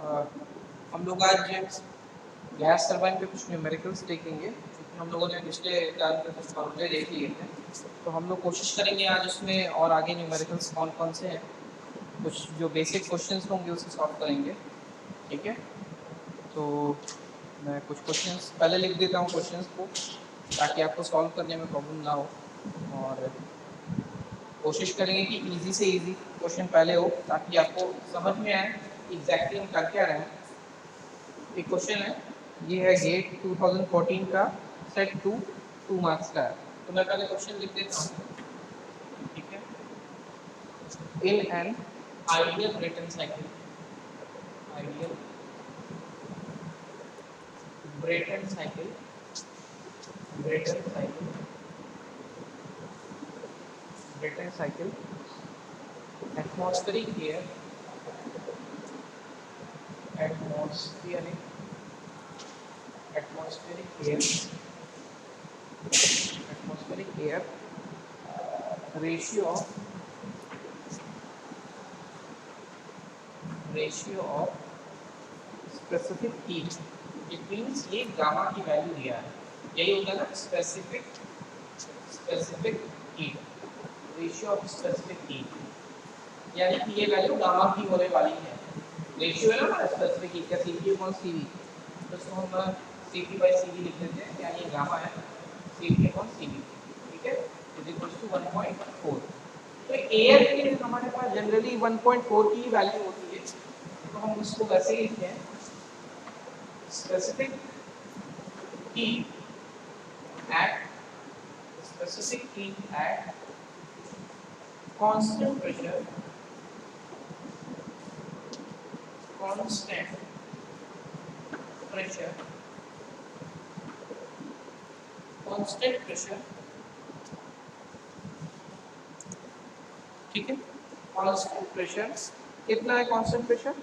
हम लोग आज गैस टरबाइन पे कुछ न्यूमेरिकल्स देखेंगे, क्योंकि हम लोगों ने पिछले टर्म पे कुछ फॉर्मूले देख लिए थे, तो हम लोग कोशिश करेंगे आज उसमें और आगे न्यूमेरिकल्स कौन कौन से हैं, कुछ जो बेसिक क्वेश्चंस होंगे उसे सॉल्व करेंगे। ठीक है, तो मैं कुछ क्वेश्चंस पहले लिख देता हूँ क्वेश्चंस को, ताकि आपको सॉल्व करने में प्रॉब्लम ना हो, और कोशिश करेंगे कि इजी से इजी क्वेश्चन पहले हो, ताकि आपको समझ में आए एग्जैक्टली हम कर क्या रहे हैं। एक क्वेश्चन है, ये है गेट 2014 का, सेट 2 मार्क्स का है। तो मैं पहले क्वेश्चन लिख देता हूँ। ठीक है, in an ideal Brayton cycle, ideal Brayton cycle, Brayton cycle, Brayton cycle, atmospheric air, atmospheric atmospheric air, atmospheric air ratio of specific heat, it means ये गामा की वैल्यू दिया है, यही होगा ना specific heat, ratio of specific heat, यानी कि ये वैल्यू गामा की होने वाली है। रेशियो है ना हमारा स्पेसिफिक हीट का, Cp अपॉन Cv, तो इसको हम Cp बाई Cv लिख देते हैं, यानी ये गामा है Cp अपॉन Cv। ठीक है, इज इक्वल टू 1.4। तो एयर के लिए हमारे पास जनरली 1.4 की वैल्यू होती है, तो हम इसको वैसे ही लिखते हैं, specific heat at constant pressure, constant pressure, constant pressure। ठीक है, कांस्टेंट प्रेशर कितना है? कांस्टेंट प्रेशर,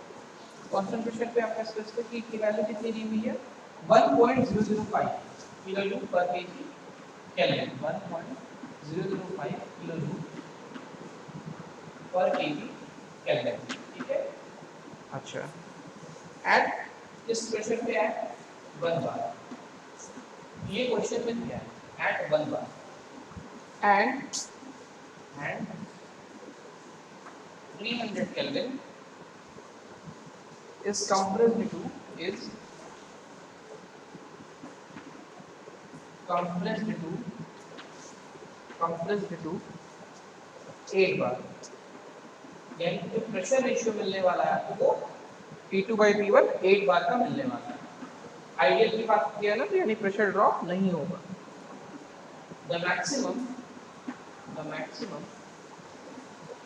कांस्टेंट प्रेशर पे आपका स्पेसिफिक हीट की वैल्यू कितनी दी हुई है? 1.005 किलोजूल पर केजी केल्विन, 1.005 किलोजूल पर केजी केल्विन। ठीक है, अच्छा, एट इस प्रेशर पे है 1 बार, ये क्वेश्चन में दिया है at 1 bar, and 300 Kelvin is compressed to 8 bar, यानी जो प्रेशर रेशियो मिलने वाला है आपको वो P2/P1 8 बार का मिलने वाला है। आइडियल की बात किया ना, तो यानी प्रेशर ड्रॉप नहीं होगा। The maximum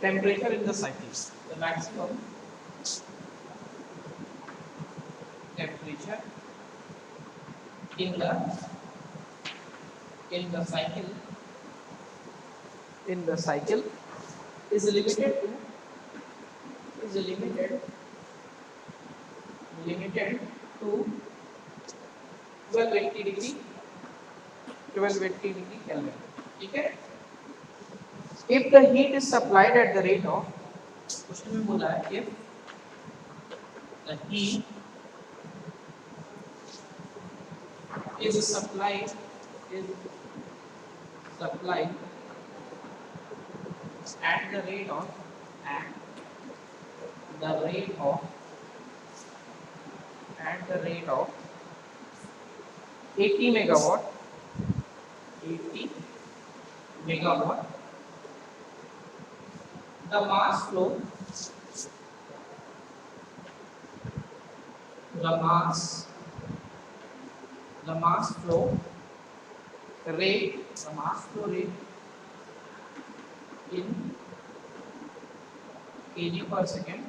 temperature in the cycle, the maximum temperature in the cycle is limited to 1280 degree Kelvin। ठीक है, if the heat is supplied at the rate of, question में बोला है if the heat is supplied at the rate of 80 megawatt, the mass flow rate in kg per second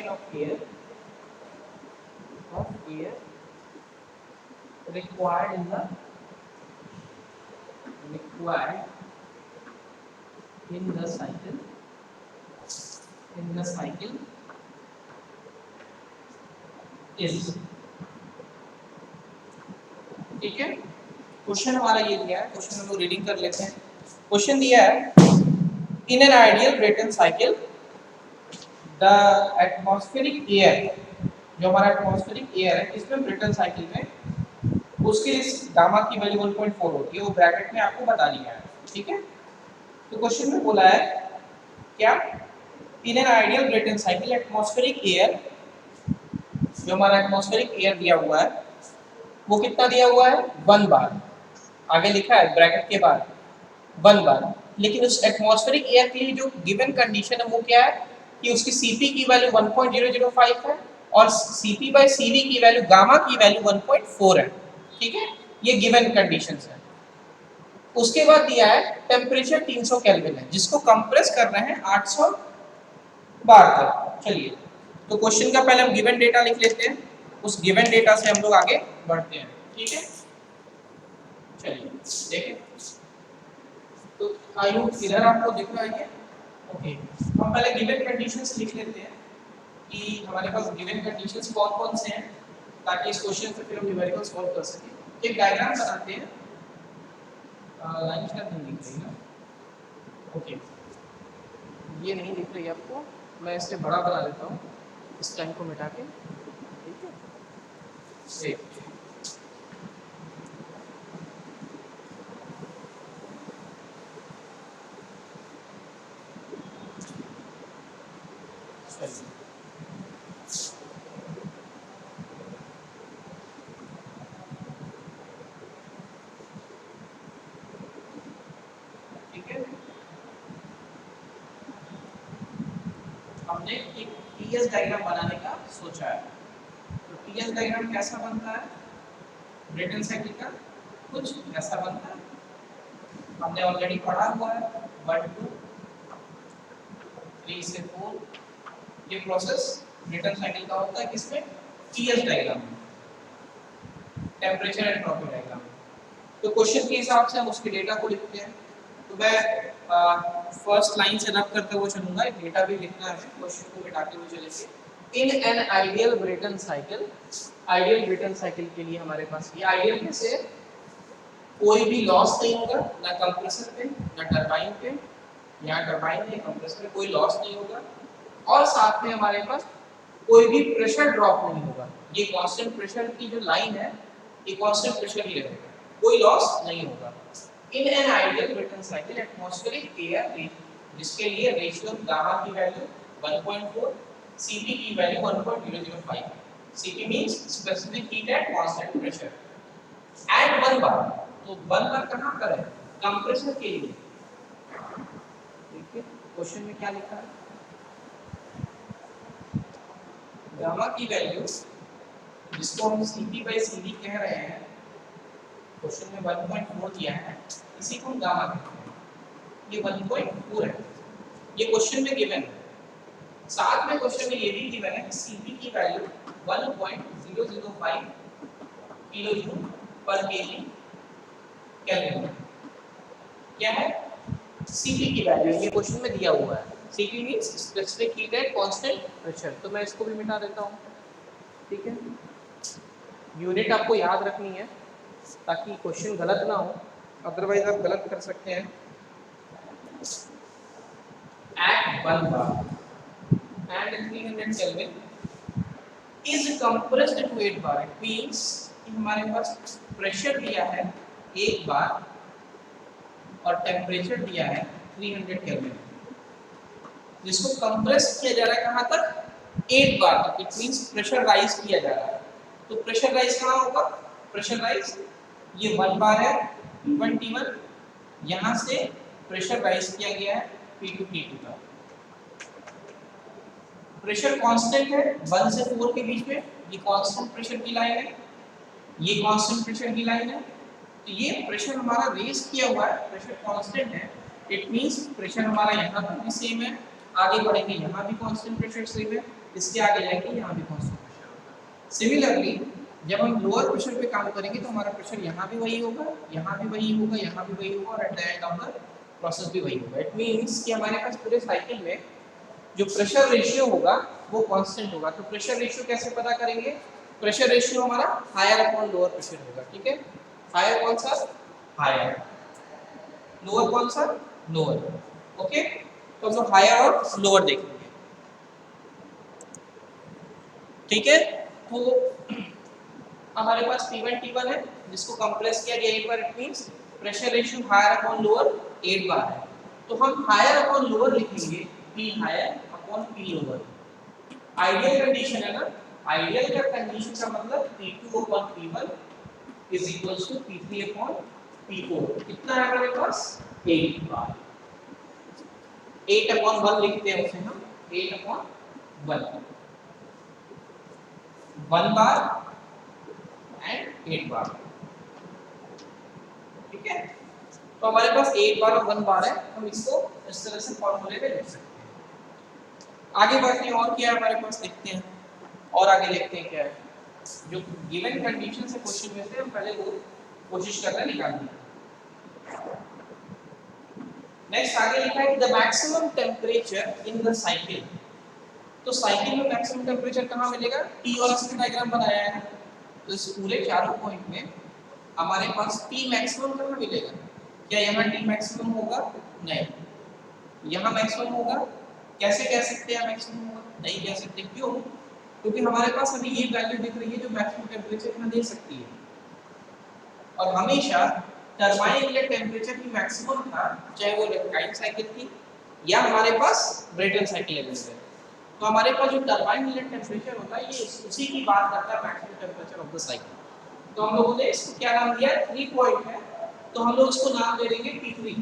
of air required in the cycle is। ठीक है, question हमारा ये दिया है, question हम लोग रीडिंग कर लेते हैं। क्वेश्चन दिया है, in an ideal Brayton cycle the atmospheric air, जो हमारा एटमॉस्फेरिक एयर है इसमें ब्रेटन साइकिल में, उसके इस गामा की वैल्यू 1.4 होती है, वो ब्रैकेट में आपको बता दिया है, ठीक है। तो क्वेश्चन में बोला है क्या, in an ideal Brayton cycle atmospheric air, जो हमारा एटमॉस्फेरिक एयर दिया हुआ है वो कितना दिया हुआ है, 1 बार, आगे लिखा है ब्रैकेट के बाद 1 बार, लेकिन उस एटमॉस्फेरिक एयर के लिए जो गिवन कंडीशन है वो क्या है कि उसकी Cp की वैल्यू 1.005 है और Cp/Cv की वैल्यू गामा की वैल्यू 1.4 है, ठीक है, ये गिवन कंडीशंस है। उसके बाद दिया है टेम्परेचर 300 केल्विन है, जिसको कंप्रेस कर रहे हैं 800 बार तक। चलिए, तो क्वेश्चन का पहले हम गिवन डेटा लिख लेते हैं, उस गिवन डेटा से हम लोग आगे बढ़ते हैं, ठीक है। चलिए देखें, तो आयु इधर आपको दिख रहा है, ओके। हम पहले गिवन कंडीशंस लिख लेते हैं कि हमारे पास गिवन कंडीशंस कौन-कौन से हैं, ताकि इस क्वेश्चन से फिर हम न्यूमेरिकल सॉल्व कर सकें। एक डायग्राम बनाते हैं, लाइन शायद नहीं दिख रही ना, ओके, ये नहीं दिख रही आपको, मैं इसे बड़ा बना देता हूँ, इस लाइन को मिटा के, ठीक है, सेव। ठीक है, हमने एक टीएस डायग्राम बनाने का सोचा है। तो टीएस डायग्राम कैसा बनता है, ब्रेटन साइकिल का कुछ ऐसा बनता है, हमने ऑलरेडी पढ़ा हुआ है 1 2 3 से 4, ये प्रोसेस ब्रेटन साइकिल का होता है, किसमें, टीएस डायग्राम में, टेम्परेचर एंट्रोपी डायग्राम। तो क्वेश्चन के हिसाब से हम उसके डेटा को लिखते हैं। तो मैं फर्स्ट लाइन से रब करते हुए चलूंगा, एक डेटा भी लिखना है, क्वेश्चन को मिटाते हुए चलेंगे। In an ideal Brayton cycle, ideal Brayton cycle के लिए हमारे पास ये आइडियल कैसे है, कोई भी लॉस नहीं होगा, ना कंप्रेसर पे ना टरबाइन पे, यहाँ टरबाइन नहीं कंप्रेसर पे कोई लॉस नहीं होगा, और साथ में हमारे पास कोई भी प्रेशर ड्रॉप नहीं होगा, ये कांस्टेंट प्रेशर की जो लाइन है ये कांस्टेंट प्रेशर ही रहेगा, कोई लॉस नहीं होगा। In an ideal Brayton cycle atmospheric air, जिसके लिए रेशियो गामा की वैल्यू 1.4, Cp की value 1.005, Cp means specific heat at constant pressure, at 1 bar. तो 1 बार कहां पर है, कंप्रेसर के लिए, देखिए क्वेश्चन में क्या लिखा है, गामा की वैल्यू जिसको हम Cp/Cv कह रहे हैं, क्वेश्चन में 1.4 दिया है, इसी को हम गामा कहते हैं, ये 1.4 है, ये क्वेश्चन में गिवन है। साथ में क्वेश्चन में ये भी गिवन है कि Cp की वैल्यू 1.005 किलो जूल पर केजी केल्विन, क्या है, Cp की वैल्यू ये क्वेश्चन में दिया हुआ है, Cp means specific heat at constant pressure. तो मैं इसको भी मिटा देता हूँ, ठीक है, यूनिट आपको याद रखनी है ताकि क्वेश्चन गलत ना हो, अदरवाइज आप गलत कर सकते हैं। At 1 bar and 300 Kelvin is compressed to 8 bar, it means कि हमारे पास प्रेशर दिया है 1 बार और टेम्परेचर दिया है 300 केल्विन, जिसको कंप्रेस किया जा रहा है कहां तक, 8 बार तक, इट मींस प्रेशर राइज किया जा रहा है। तो प्रेशर राइज कहां होगा, प्रेशर राइज ये 1 बार है, 21, यहां से प्रेशर राइज किया गया है P2 T2 का, प्रेशर कांस्टेंट है 1 से 4 के बीच में, ये कांस्टेंट प्रेशर की लाइन है, ये कांस्टेंट प्रेशर की लाइन है। तो ये प्रेशर हमारा रेज किया हुआ है, प्रेशर कांस्टेंट है, इट मींस प्रेशर हमारा यहाँ पर भी सेम है, आगे बढ़ेंगे यहाँ भी कांस्टेंट प्रेशर सेम है, इसके आगे जाएंगे यहाँ भी कांस्टेंट प्रेशर होगा। सिमिलरली जब हम लोअर प्रेशर पे काम करेंगे तो हमारा प्रेशर यहाँ भी वही होगा, यहाँ भी वही होगा, यहाँ भी वही होगा, और at the end of the process भी वही होगा। इट मींस कि हमारे पास पूरे साइकिल में जो प्रेशर रेशियो होगा वो कांस्टेंट होगा। तो प्रेशर रेशियो कैसे पता करेंगे, प्रेशर रेशियो हमारा हायर अपॉन लोअर प्रेशर होगा, ठीक है, हायर कौन सा, हायर, लोअर कौन सा, लोअर, ओके। तो हम लोग हायर और लोअर देखेंगे। ठीक है, तो हमारे पास P1 T1 है जिसको कंप्रेस किया गया एक bar, it means pressure ratio higher upon lower 8 bar है, तो हम हायर अपॉन लोअर लिखेंगे P higher upon P lower. Ideal condition है ना, आइडियल का कंडीशन का मतलब P2 upon P1 is equals to P3 upon P4। कितना है हमारे पास 8 बार, 8 अपॉन 1 लिखते हैं उसे हम, 8 अपॉन 1 बार एंड 8 बार। ठीक है, तो हमारे पास 8 बार और 1 बार है, हम इसको इस तरह से फॉर्मूले में लिख सकते हैं। आगे बढ़ते हैं, और क्या है हमारे पास देखते हैं, और आगे देखते हैं क्या है जो गिवन कंडीशन से क्वेश्चन में से हम पहले वो कोशिश कर रहे हैं निकालने की। नेक्स्ट आगे लिखा है the maximum temperature in the cycle. तो साइकिल में मैक्सिमम टेंपरेचर कहाँ मिलेगा, T और S का डायग्राम बनाया है, तो इस पूरे चारों पॉइंट में हमारे पास T मैक्सिमम कहाँ मिलेगा, क्या यहाँ T मैक्सिमम होगा, नहीं, यहाँ मैक्सिमम होगा, कैसे कह सकते हैं मैक्सिमम होगा, नहीं कह सकते, क्यों, क्योंकि हमारे पास अभी ये वैल्यू दिख रही है जो मैक्सिमम टेंपरेचर यहाँ दे सकती है, और हमेशा टरबाइन इनलेट टेंपरेचर की मैक्सिमम था, चाहे वो रैंकिन साइकिल थी या हमारे पास ब्रेटन साइकिल है। तो हमारे पास जो टरबाइन इनलेट टेंपरेचर होता है ये उसी की बात करता है maximum temperature of the cycle. तो हम लोगों ने इसको क्या नाम दिया, 3 पॉइंट है, तो हम लोग इसको नाम दे देंगे T3।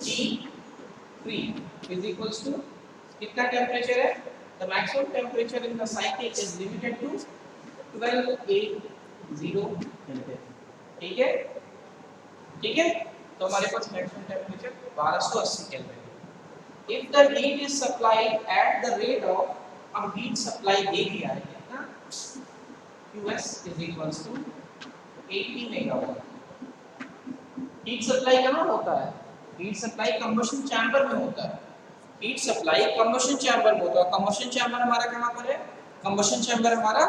T3 is equals to कितना टेंपरेचर है, the maximum temperature in the cycle is limited to 1280 kelvin. ठीक है, ठीक है, तो हमारे पास maximum temperature 1280 kelvin. If the heat is supplied at the rate of, अब heat supply दे दिया है कितना, QS is equals to 80 megawatt. heat supply कहाँ होता है, heat supply combustion chamber में होता है, heat supply combustion chamber में होता है। combustion chamber हमारा कहाँ पर है, combustion chamber हमारा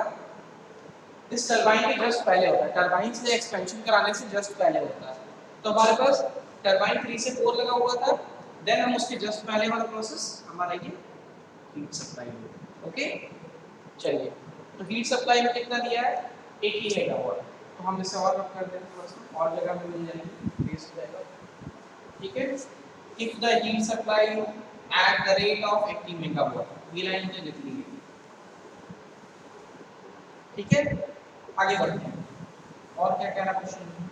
इस टरबाइन के जस्ट पहले होता है, टरबाइन से एक्सपेंशन कराने से जस्ट पहले होता है। तो हमारे पास टरबाइन 3 से 4 लगा हुआ था, देन हम उसके जस्ट पहले वाला प्रोसेस हमारा ये हीट सप्लाई में। ओके, चलिए, तो हीट सप्लाई में कितना दिया है 80 मेगावाट, तो हम इसे और कम कर देंगे, थोड़ा सा और जगह में मिल जाएगी, बेस हो जाएगा। ठीक है, if the heat supply at the rate of 80 megawatt, ये लाइन मुझे लिख ली है। ठीक है, आगे बढ़ते हैं, और क्या कहना क्वेश्चन में,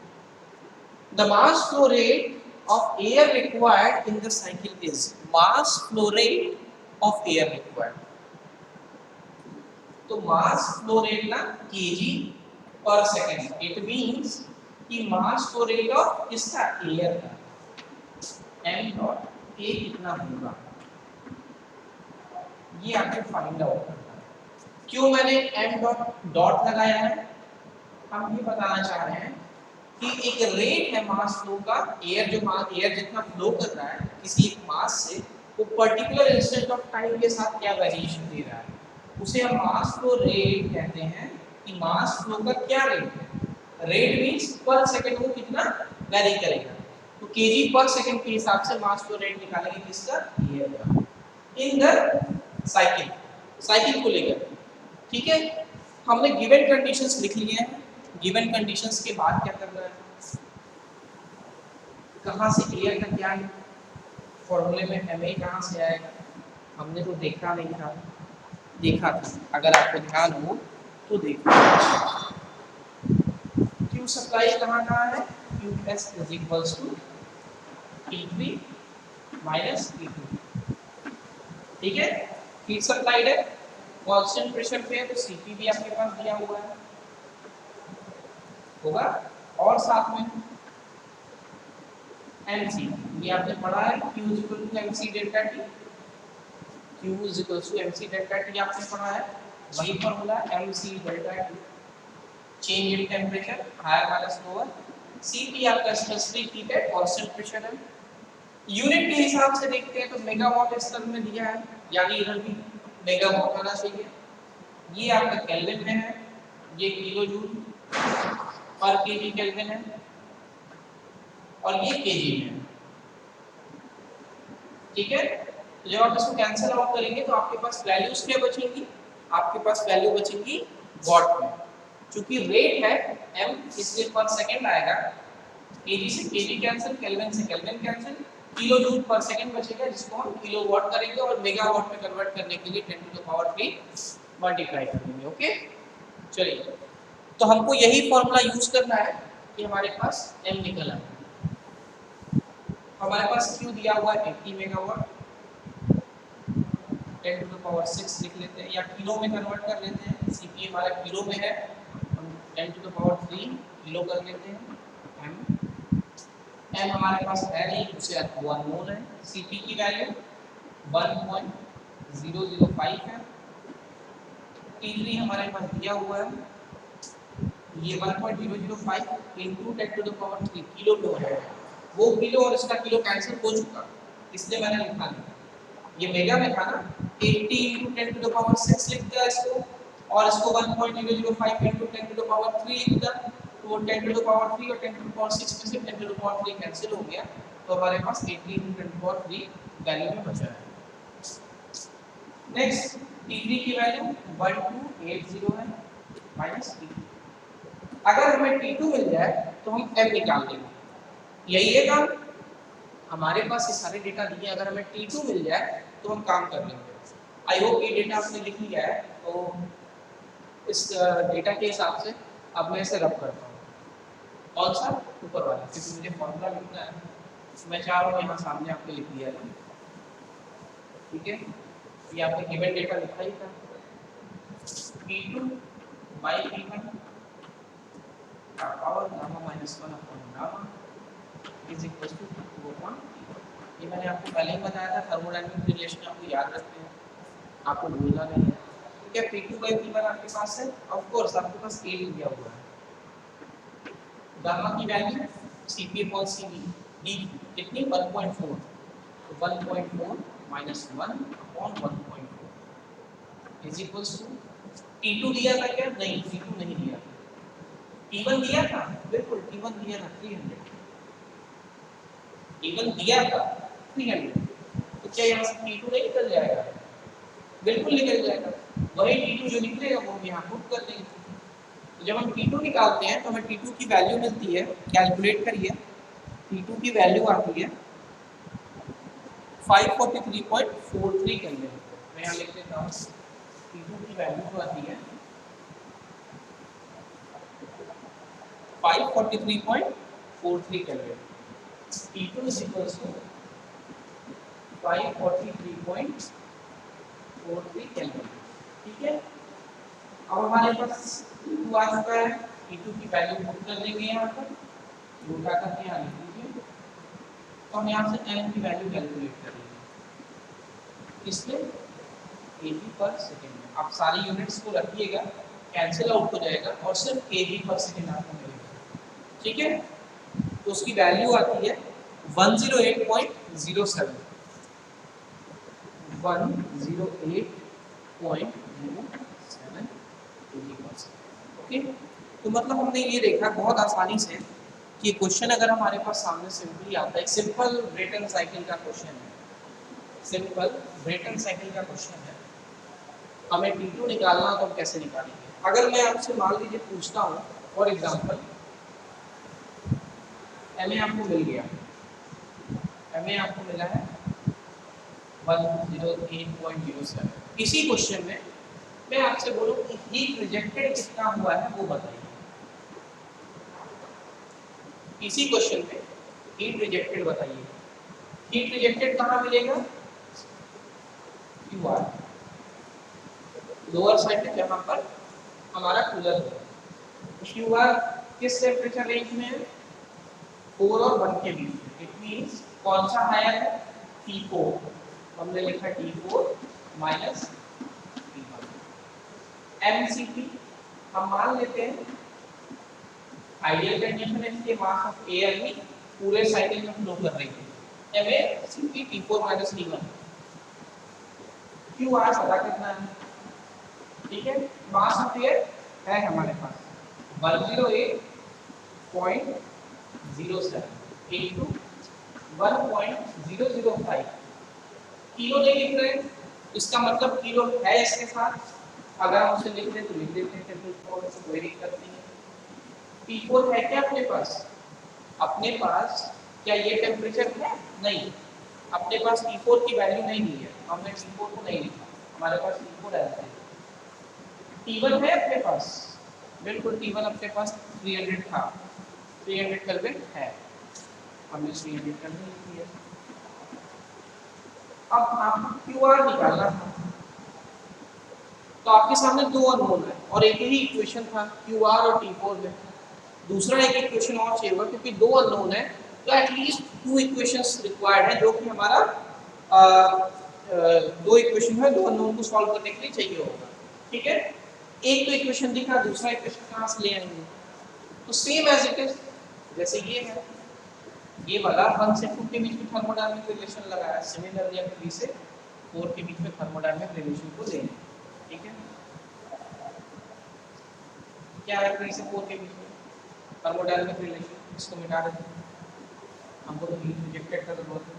the mass flow rate of air required in the cycle is, mass flow rate of air required, तो mass flow rate ना kg per second, it means कि mass flow rate of इसका air का m dot a कितना होगा, ये आपको find out करना है। क्यों मैंने m डॉट लगाया है, हम ये बताना चाह रहे हैं कि एक रेट है मास फ्लो का, एयर जो मास एयर जितना फ्लो कर रहा है किसी एक मास से, वो पर्टिकुलर इंस्टेंट ऑफ टाइम के साथ क्या वेरिएशन दे रहा है, उसे हम मास फ्लो रेट कहते हैं। कि मास फ्लो का क्या रेट है, रेट मींस पर सेकंड वो कितना वेरी करेगा, तो केजी पर सेकंड के हिसाब से मास फ्लो रेट निकालेंगे किसका, एयर का, इन द साइकिल, साइकिल को लेकर। ठीक है, हमने गिवन कंडीशंस लिख लिए हैं, गिवन कंडीशंस के बाद क्या करना है, कहाँ से एयर का क्या है, फॉर्मूले में ma कहाँ से आएगा, हमने तो देखा नहीं था, देखा था, अगर आपको ध्यान हो तो देखो। Q सप्लाई कहाँ है, QS is equals to T3 minus T2। ठीक है, हीट सप्लाइड है, कांस्टेंट प्रेशर पे है, तो Cp भी आपके पास दिया हुआ है होगा, और साथ में mc, ये आपने पढ़ा है, q mc delta t, q mc delta t आपने पढ़ा है, वही formula mc delta t, change in temperature higher minus lower, cp आपका स्पेसिफिक हीट है, कांस्टेंट प्रेशर है। यूनिट के हिसाब से देखते हैं तो मेगावाट इस तरह में दिया है, यानी इधर भी मेगावाट आना चाहिए, ये आपका केल्विन में है, ये किलो जूल पर केजी केल्विन है, और ये केजी में है। ठीक है, तो जब आप इसको कैंसिल आउट करेंगे तो आपके पास वैल्यूज क्या बचेंगी, आपके पास वैल्यू बचेगी वॉट में। चूंकि रेट है m, इसलिए पर सेकंड आएगा। केजी से केजी कैंसिल, केल्विन से केल्विन कैंसिल, किलो जूल पर सेकंड बचेगा जिसको हम किलोवाट करेंगे और मेगावाट में कन्वर्ट करने के लिए 10 टू द पावर 3 मल्टीप्लाई कर देंगे। ओके, चलिए, तो हमको यही फॉर्मूला यूज करना है कि हमारे पास m निकल आए। हमारे पास Q दिया हुआ है 80 मेगावाट, 10 टू द पावर 6 लिख लेते हैं या किलो में कन्वर्ट कर लेते हैं। Cp हमारा किलो में है, हम 10 टू द पावर 3 किलो कर लेते हैं। m हमारे पास है नहीं, उसे अननोन है। Cp की वैल्यू 1.005 है। T3 हमारे पास दिया हुआ है, ये 1.005 into 10 to the power 3 kilo में हो जाएगा। वो किलो और इसका किलो कैंसिल हो चुका, इसलिए मैंने लिखा नहीं। ये मेगा में था ना, 80 into 10 to the power 6 लिख दिया इसको, और इसको 1.005 into 10 to the power 3 लिख दिया। तो 10 to the power 3 और 10 to the power 6 में से 10 to the power 3 कैंसिल हो गया, तो हमारे पास 80 into 10 to the power 3 value में बचा है। नेक्स्ट T3 की वैल्यू 1280 है माइनस T2। अगर हमें T2 मिल जाए तो हम M निकाल देंगे। यही है काम, हमारे पास ये सारे डेटा दिए, अगर हमें T2 मिल जाए तो हम काम कर लेंगे। आई होप ये डेटा आपने लिख लिया है, तो इस डेटा के हिसाब से अब मैं इसे रब करता हूँ। कौन सा? ऊपर वाला, क्योंकि मुझे फॉर्मूला लिखना है, मैं चाह रहा हूँ यहाँ सामने आपके लिख दिया है। ठीक है, ये आपने गिवन डेटा लिखा ही था, P2 by P1 power gamma minus 1 upon gamma is equal to 2 upon. ये मैंने आपको पहले ही बताया था, थर्मोडायनामिक रिलेशन आपको याद रखते हैं, आपको भूलना नहीं है। ठीक है, P2 by P1 आपके पास है, ऑफ कोर्स आपके पास A भी दिया हुआ है। गामा की value Cp upon Cv D कितनी 1.4, तो 1.4 minus 1 upon 1.4 is equal to T2 दिया था क्या? नहीं, T2 नहीं दिया। T1 दिया था, बिल्कुल T1 दिया था 300, T1 दिया था 300, तो क्या यहाँ से T2 नहीं निकल जाएगा? बिल्कुल निकल जाएगा। वही T2 जो निकलेगा वो हम यहाँ पुट कर देंगे। तो जब हम T2 निकालते हैं तो हमें T2 की वैल्यू मिलती है, कैलकुलेट करिए, T2 की वैल्यू आती है 543.43 केल्विन। मैं यहाँ लिख देता हूँ, T2 की वैल्यू जो आती है 543.43 kelvin. T2 is equals to 543.43 kelvin. ठीक है, अब हमारे पास T2 आ चुका है, T2 की वैल्यू पुट कर देंगे यहाँ पर, उठा करके यहाँ लिख दीजिए, तो हम यहाँ से M की वैल्यू कैलकुलेट कर लेंगे। इसलिए kg पर सेकेंड में आप सारी यूनिट्स को रखिएगा, कैंसिल आउट हो जाएगा और सिर्फ kg पर सेकेंड आपको मिलेगा। ठीक है, तो उसकी वैल्यू आती है 108.07, 108.07 ओके। तो मतलब हमने ये देखा बहुत आसानी से कि क्वेश्चन अगर हमारे पास सामने सिंपली आता है, सिंपल ब्रेटन साइकिल का क्वेश्चन है, सिंपल ब्रेटन साइकिल का क्वेश्चन है, हमें T2 निकालना तो हम कैसे निकालेंगे? अगर मैं आपसे मान लीजिए पूछता हूँ फॉर एग्जांपल MA आपको मिल गया, MA आपको मिला है 108.07। इसी क्वेश्चन में मैं आपसे बोलूं कि हीट रिजेक्टेड कितना हुआ है वो बताइए। इसी क्वेश्चन में हीट रिजेक्टेड बताइए। हीट रिजेक्टेड कहाँ मिलेगा? QR, लोअर साइड में जहाँ पर हमारा कूलर है। QR किस टेम्परेचर रेंज में है? 4 और 1 के बीच में। इट मींस कौन सा हायर है? T4, हमने लिखा T4 माइनस T1। MCP हम मान लेते हैं आइडियल कंडीशन है, इसके मास ऑफ एयर ही पूरे साइकिल में फ्लो कर रही है। MACP T4 minus T1। QR पता करना है, ठीक है, मास ऑफ एयर है हमारे पास 108.07 into 1.005 किलो नहीं लिख रहे, इसका मतलब किलो है इसके साथ, अगर हम उसे लिख दें तो लिख देते हैं, टेम्परेचर से कोई दिक्कत नहीं है। T4 है क्या अपने पास? अपने पास क्या ये टेम्परेचर है? नहीं, अपने पास T4 की वैल्यू नहीं दी है, हमने T4 को नहीं लिखा, हमारे पास T4 है। T1 है अपने पास, बिल्कुल T1 अपने पास 300 था, 300 केल्विन है, हमने 300 केल्विन लिख दिया। अब आपको QR निकालना था, तो आपके सामने दो अननोन है और एक ही इक्वेशन था QR और T4 में। दूसरा एक इक्वेशन और चाहिए होगा क्योंकि दो अननोन है, तो एटलीस्ट टू इक्वेशंस रिक्वायर्ड है, जो कि हमारा दो इक्वेशन है, दो अननोन को सॉल्व करने के लिए चाहिए होगा। ठीक है, एक तो इक्वेशन दिखा, दूसरा इक्वेशन कहां से ले आएंगे? तो सेम एज इट इज, जैसे ये है, ये वाला 1 से 2 के बीच में थर्मोडायनामिक रिलेशन लगाया, सिमिलरली हम 3 से 4 के बीच में थर्मोडायनामिक रिलेशन को लेंगे। ठीक है, क्या है 3 से 4 के बीच में थर्मोडायनामिक रिलेशन? इसको मिटा देते हैं, हमको तो हीट रिजेक्टेड का जरूरत है।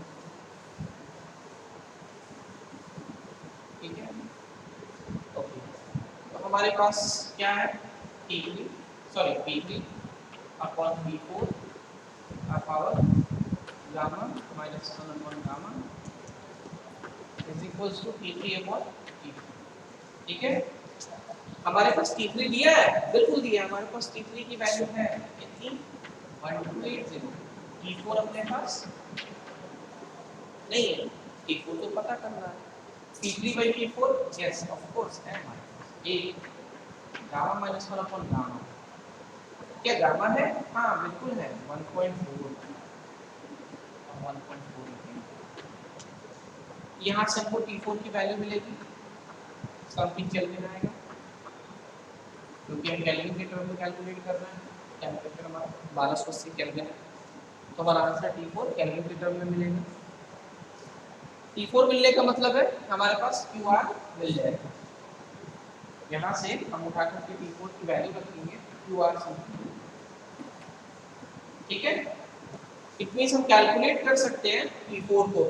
ठीक है, ओके, तो हमारे पास क्या है? T3 sorry P3 upon P4 का power gamma minus 1 upon gamma is equals to P3 upon P4। ठीक है, हमारे पास T3 दिया है, बिल्कुल दिया है, हमारे पास T3 की वैल्यू है कितनी? 1280। T4 अपने पास नहीं है, T4 तो पता करना है। P3 by P4 yes of course है हमारे पास, एक गामा माइनस 1 अपॉन गामा, क्या गामा है? हाँ बिल्कुल है, 1.4 और 1.4। यहाँ से हमको T4 की वैल्यू मिलेगी, समथिंग केल्विन आएगा, क्योंकि हम केल्विन के टर्म में कैलकुलेट कर रहे हैं, टेम्परेचर हमारा 1280 केल्विन है, तो हमारा आंसर T4 केल्विन के टर्म में मिलेगा। T4 मिलने का मतलब है हमारे पास QR मिल जाएगा, यहाँ से हम उठा करके T4 की वैल्यू रखेंगे QR से। ठीक है, इट मींस हम कैलकुलेट कर सकते हैं T4 को।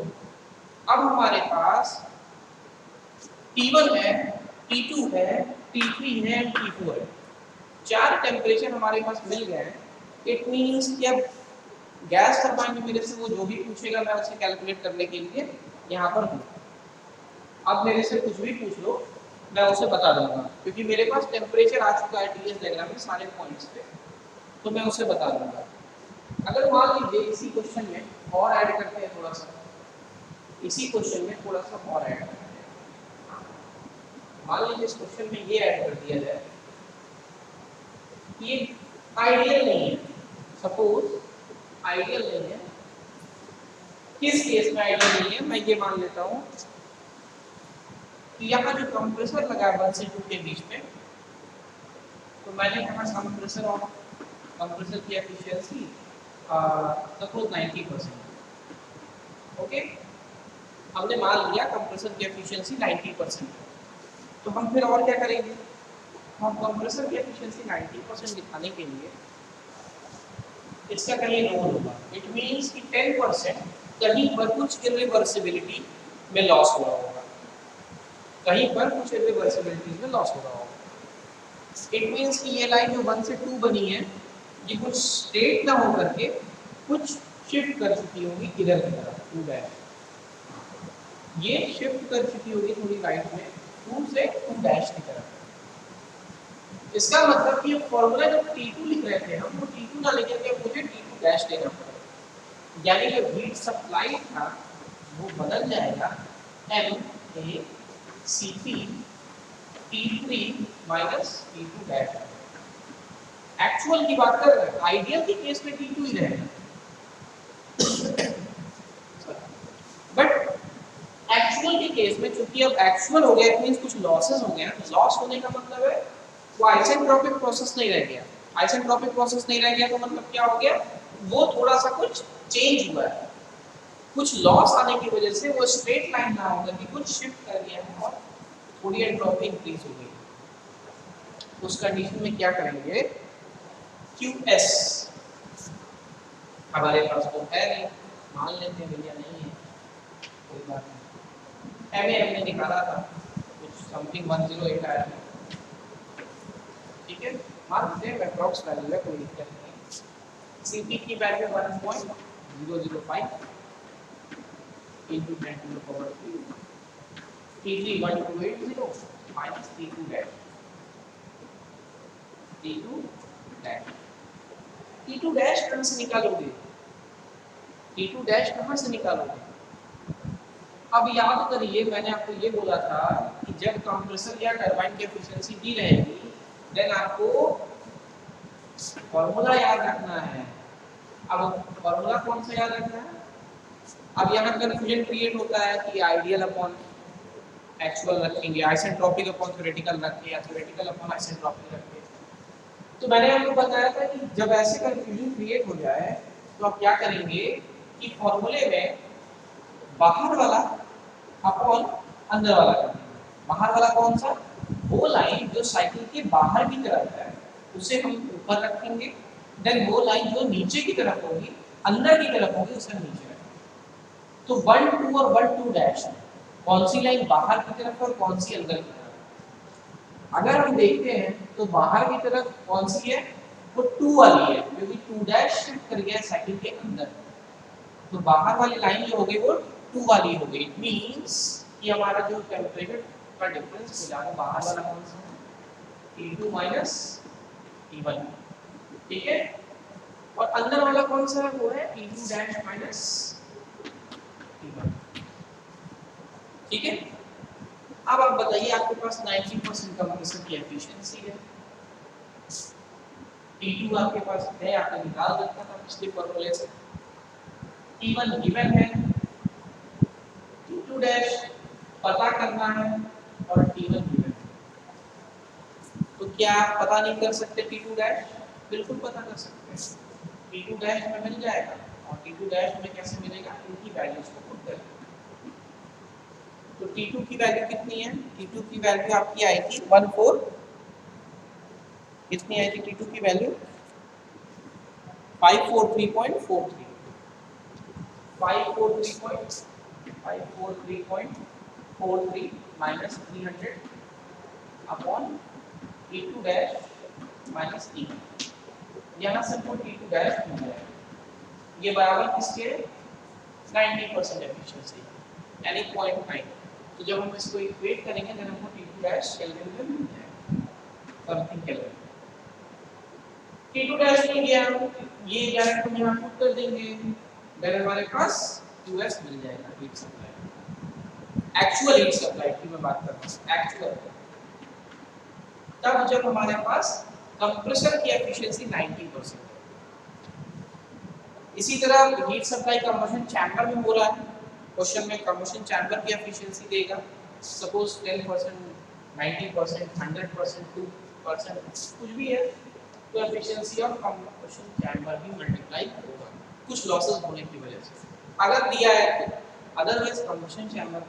अब हमारे पास T1 है, T2 है, T3 है, T4 है, चार टेम्परेचर हमारे पास मिल गए हैं। इट मींस कि अब गैस टरबाइन में मेरे से वो जो भी पूछेगा मैं उसे कैलकुलेट करने के लिए यहाँ पर हूँ। अब मेरे से कुछ भी पूछ लो मैं उसे बता दूंगा, क्योंकि मेरे पास टेम्परेचर आ चुका है TS डायग्राम में सारे पॉइंट्स पे, तो मैं उसे बता दूंगा। अगर मान लीजिए इसी क्वेश्चन में और ऐड करते हैं थोड़ा सा, इसी क्वेश्चन में थोड़ा सा और ऐड करते हैं, मान लीजिए इस क्वेश्चन में ये ऐड कर दिया जाए, ये आइडियल नहीं है, सपोज आइडियल नहीं है, किस केस में आइडियल नहीं है मैं ये मान लेता हूँ कि यहाँ जो कंप्रेसर लगा है 1 से 2 के बीच में, तो मैंने यहाँ कंप्रेसर और कंप्रेसर की एफिशिएंसी सपोज 90%। ओके, हमने मान लिया कंप्रेसर की एफिशिएंसी 90%, तो हम फिर और क्या करेंगे? हम कंप्रेसर की एफिशिएंसी 90% दिखाने के लिए इसका कहीं रोल होगा, इट मींस कि 10% कहीं पर कुछ इरिवर्सिबिलिटी में लॉस हुआ होगा, कहीं पर कुछ इरिवर्सिबिलिटीज में लॉस हो रहा होगा। इट मींस कि ये लाइन जो 1 से 2 बनी है, ये कुछ स्ट्रेट ना होकर के कुछ शिफ्ट कर चुकी होगी इधर की तरफ, 2 डैश, ये शिफ्ट कर चुकी होगी थोड़ी राइट में 2 से 2 डैश की तरफ। इसका मतलब कि फॉर्मूला जब T2 लिख रहे थे हम, वो T2 ना लेकर के मुझे T2 डैश लेना पड़ेगा, यानी जो हीट सप्लाई था वो बदल जाएगा MACP T3 minus T2 dash. Actual की बात कर रहे हैं, आइडियल के केस में T2 ही रहेगा, बट एक्चुअल के केस में चूंकि अब एक्चुअल हो गया, मींस कुछ लॉसेस हो गया, लॉस होने का मतलब है वो आइसेंट्रोपिक प्रोसेस नहीं रह गया, आइसेंट्रोपिक प्रोसेस नहीं रह गया तो मतलब क्या हो गया, वो थोड़ा सा कुछ चेंज हुआ है, कुछ लॉस आने की वजह से वो स्ट्रेट लाइन ना होकर के कुछ शिफ्ट कर गया है और थोड़ी एंट्रोपी इंक्रीज हो गई। उस कंडीशन में क्या करेंगे, QS हमारे पास तो है नहीं, मान लेते हैं भैया नहीं है, कोई बात नहीं, MA हमने निकाला था कुछ समथिंग 108 आया था, ठीक है, मान लेते हैं अप्रॉक्स वैल्यू है, कोई दिक्कत नहीं है। Cp की value 1.005 into 10 to the power 3, T3 1280 minus T2 dash, T2 dash, T2 dash कहाँ से निकालोगे? T2 dash कहाँ से निकालोगे? अब याद करिए, मैंने आपको ये बोला था कि जब कंप्रेसर या टरबाइन की एफिशिएंसी दी रहेगी, देन आपको फॉर्मूला याद रखना है। अब फॉर्मूला कौन सा याद रखना है? अब यहाँ कंफ्यूजन क्रिएट होता है कि आइडियल अपॉन एक्चुअल रखेंगे, आइसेंट्रोपिक अपॉन थ्योरेटिकल रखें या थ्योरेटिकल अपॉन आइसेंट्रोपिक रखें। तो मैंने आपको बताया था कि जब ऐसे कंफ्यूजन क्रिएट हो जाए तो आप क्या करेंगे कि फॉर्मूले में बाहर वाला अपॉन अंदर वाला कर देंगे। बाहर वाला कौन सा? वो लाइन जो साइकिल के बाहर की तरफ है उसे हम ऊपर रखेंगे, देन वो लाइन जो नीचे की तरफ होगी, अंदर की तरफ होगी, उसे नीचे रखेंगे। तो 1 2 और 1 2 डैश कौन सी लाइन बाहर की तरफ और कौन सी अंदर की तरफ? अगर हम देखते हैं तो बाहर की तरफ कौन सी है? वो 2 वाली है, क्योंकि 2 डैश शिफ्ट कर गया साइकिल के अंदर। तो बाहर वाली लाइन जो होगी वो 2 वाली हो गई। इट मींस कि हमारा जो टेंपरेचर का डिफरेंस हो जाएगा, बाहर वाला कौन सा है? T2 माइनस T1, ठीक है। और अंदर वाला कौन सा है? वो है T2 डैश माइनस T1, ठीक है। अब आप बताइए, आपके पास 90% कंप्रेसर की एफिशिएंसी है, T2 आपके पास है, आपने निकाल रखा था पिछले फॉर्मूले से, T1 गिवन है, T2 डैश पता करना है और T1 गिवन है। तो क्या आप पता नहीं कर सकते T2 डैश? बिल्कुल पता कर सकते हैं। T2 डैश हमें मिल जाएगा, और T2 डैश हमें कैसे मिलेगा? इनकी वैल्यूज को पुट करके। तो T2 की वैल्यू कितनी है? T2 की वैल्यू आपकी आई थी 14, कितनी आई थी T2 की value? 543.43, 543.43 minus 300 upon T2 dash minus T1। यहाँ से हमको T2 डैश मिल जाएगा, ये बराबर किसके? 90% एफिशिएंसी, यानी 0.9। तो जब हम इसको इक्वेट करेंगे देन हमको T2 डैश केल्विन में मिल जाएगा, समथिंग केल्विन। T2 डैश मिल गया, ये डायरेक्ट हम यहाँ पुट कर देंगे, देन हमारे पास QS मिल जाएगा, heat supply, actual heat supply की मैं बात कर रहा हूँ, एक्चुअल। तब जब हमारे पास कंप्रेसर की एफिशिएंसी 90%। इसी तरह हीट सप्लाई कंबशन चैम्बर में हो रहा है, क्वेश्चन में कंबशन चैम्बर की एफिशिएंसी देगा, सपोज 10%, 90%, 100%, 2%, कुछ भी है, तो एफिशिएंसी ऑफ कंबशन चैम्बर भी मल्टीप्लाई होगा कुछ लॉसेस होने की वजह से, अगर दिया है तो। अदरवाइज कंबशन चैम्बर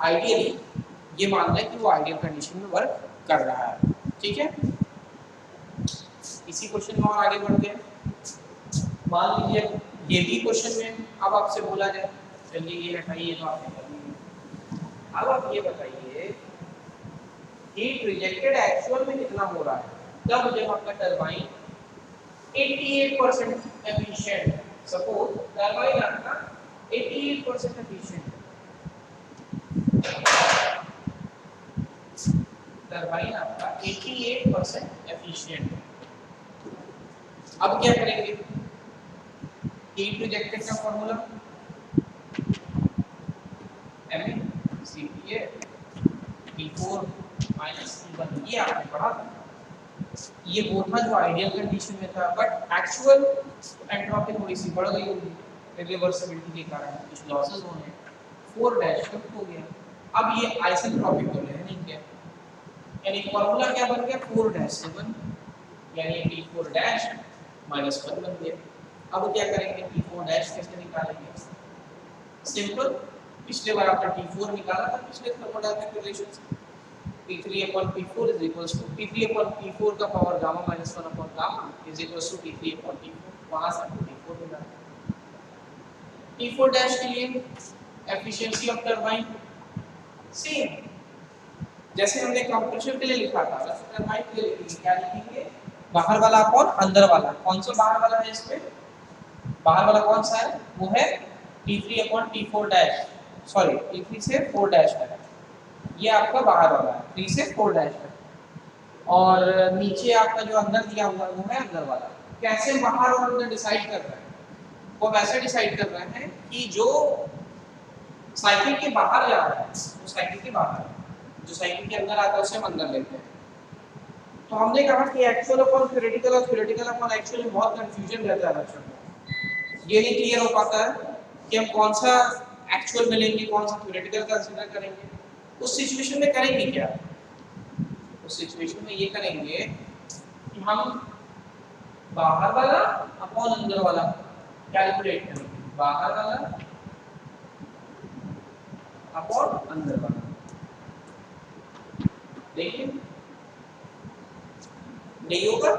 आइडियली ये मानना है कि वो आइडियल कंडीशन में वर्क कर रहा है, ठीक है। इसी क्वेश्चन में और आगे बढ़ते हैं। मान लीजिए ये भी क्वेश्चन में अब आपसे बोला जाए, चलिए ये हटाइए तो आपने कर लिया। अब आप ये बताइए हीट रिजेक्टेड एक्चुअल में कितना हो रहा है? तब जब आपका टरबाइन 88% एफिशिएंट, सपोज टरबाइन आपका 88% एफिशिएंट, टरबाइन आपका 88% एफिशिएंट। अब क्या करेंगे? हीट रिजेक्टेड का formula MCPA T4 minus T1, ये आपने पढ़ा था। ये वो था जो आइडियल कंडीशन में था, बट एक्चुअल एंट्रोपी थोड़ी सी बढ़ गई होगी रिवर्सिबिलिटी के कारण, कुछ लॉसेस होने, 4 डैश शिफ्ट हो गया। अब ये आइसेंट्रोपिक हो गया, नहीं क्या? यानी फॉर्मूला क्या बन गया? 4 डैश से 1, यानी T4 डैश माइनस 1 बन गया। अब क्या करेंगे? T4 डैश कैसे निकालेंगे? सिंपल, पिछले बार आपने T4 निकाला था पिछले थर्मोडायनामिक रिलेशन से, T3 upon T4 is equals to T3 upon T4 का power gamma minus 1 upon gamma is equals to T3 upon T4, वहाँ से आपको T4 मिला। T4 डैश के लिए एफिशिएंसी ऑफ टरबाइन सेम, जैसे हमने कंप्रेसर के लिए लिखा था वैसे टरबाइन के लिए लिखेंगे, क्या लिखेंगे? बाहर वाला अपॉन अंदर वाला। कौन सा बाहर वाला है इसमें? बाहर वाला कौन सा है? वो है T3 upon T4 dash, sorry T3 से 4 डैश है, ये आपका बाहर वाला है, 3 से 4 डैश है। और नीचे आपका जो अंदर दिया हुआ है वो है अंदर वाला। कैसे बाहर और अंदर डिसाइड कर रहे हैं? वो वैसे डिसाइड कर रहे हैं कि जो साइकिल के बाहर जा रहा है, वो साइकिल के बाहर, जो साइकिल के अंदर आता है उसे हम अंदर लेते हैं। तो हमने कहा कि एक्चुअल अपॉन थ्योरेटिकल और थ्योरेटिकल अपॉन एक्चुअल में बहुत कंफ्यूजन रहता है बच्चों को। ये नहीं क्लियर हो पाता है कि हम कौन सा एक्चुअल में लेंगे, कौन सा थ्योरेटिकल कंसीडर करेंगे। उस सिचुएशन में करेंगे क्या? उस सिचुएशन में ये करेंगे कि हम बाहर वाला अपॉन अंदर वाला कैलकुलेट करेंगे, बाहर वाला अपॉन अंदर वाला। देखिए नहीं होगा,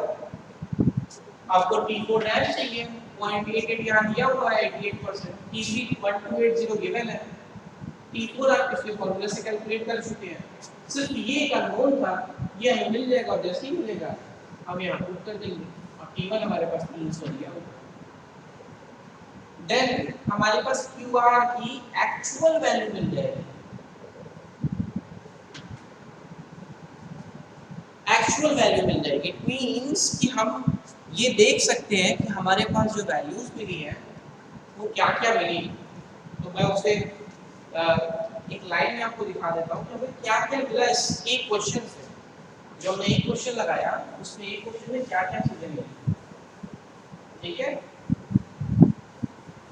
आपको T4 डैश चाहिए, 0.88 यहाँ दिया हुआ है 88%, T3 1280 गिवन है, T4 आप पिछले फॉर्मूले से कैलकुलेट कर चुके हैं। सिर्फ ये एक अननोन था, ये हमें मिल जाएगा और जैसे ही मिलेगा हम यहाँ पुट कर देंगे और T1 हमारे पास 300 दिया होगा। देन हमारे पास QR की एक्चुअल वैल्यू मिल जाएगी। एक्चुअल वैल्यू मिल जाएगी, इट मींस कि हम ये देख सकते हैं कि हमारे पास जो वैल्यूज मिली हैं वो क्या क्या मिली। तो मैं उसे एक लाइन में आपको दिखा देता हूँ कि हमें क्या क्या मिला इस एक क्वेश्चन से। जो हमने एक क्वेश्चन लगाया उसमें एक क्वेश्चन में क्या क्या चीजें मिली, ठीक है?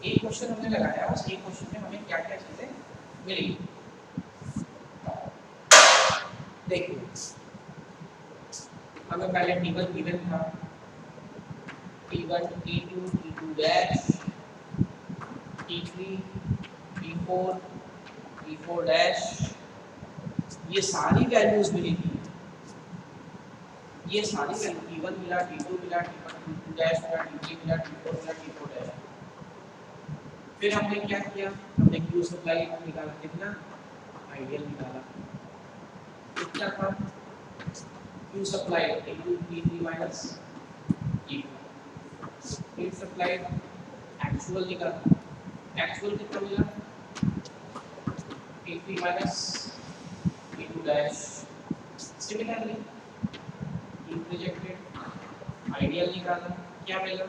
एक क्वेश्चन हमने लगाया, उस एक क्वेश्चन में हमें क्या क्या चीजें मिली। देखिए हमें पहले T1 गिवन था, T1 T2 T2 dash, T3 T4 T4 dash, ये सारी वैल्यूज मिली थी। ये सारी वैल्यू T1 मिला, T2 मिला, T1 T2 डैश मिला, T3 मिला, T4 मिला, T4 डैश। फिर हमने क्या किया? हमने Q सप्लाई निकाला, कितना? आइडियल निकाला, कितना था? Q supply T2 T3 minus T2, Q supply actual निकाला, एक्चुअल कितना मिला? T3 minus T2 dash. Similarly heat rejected ideal निकाला, क्या मिला?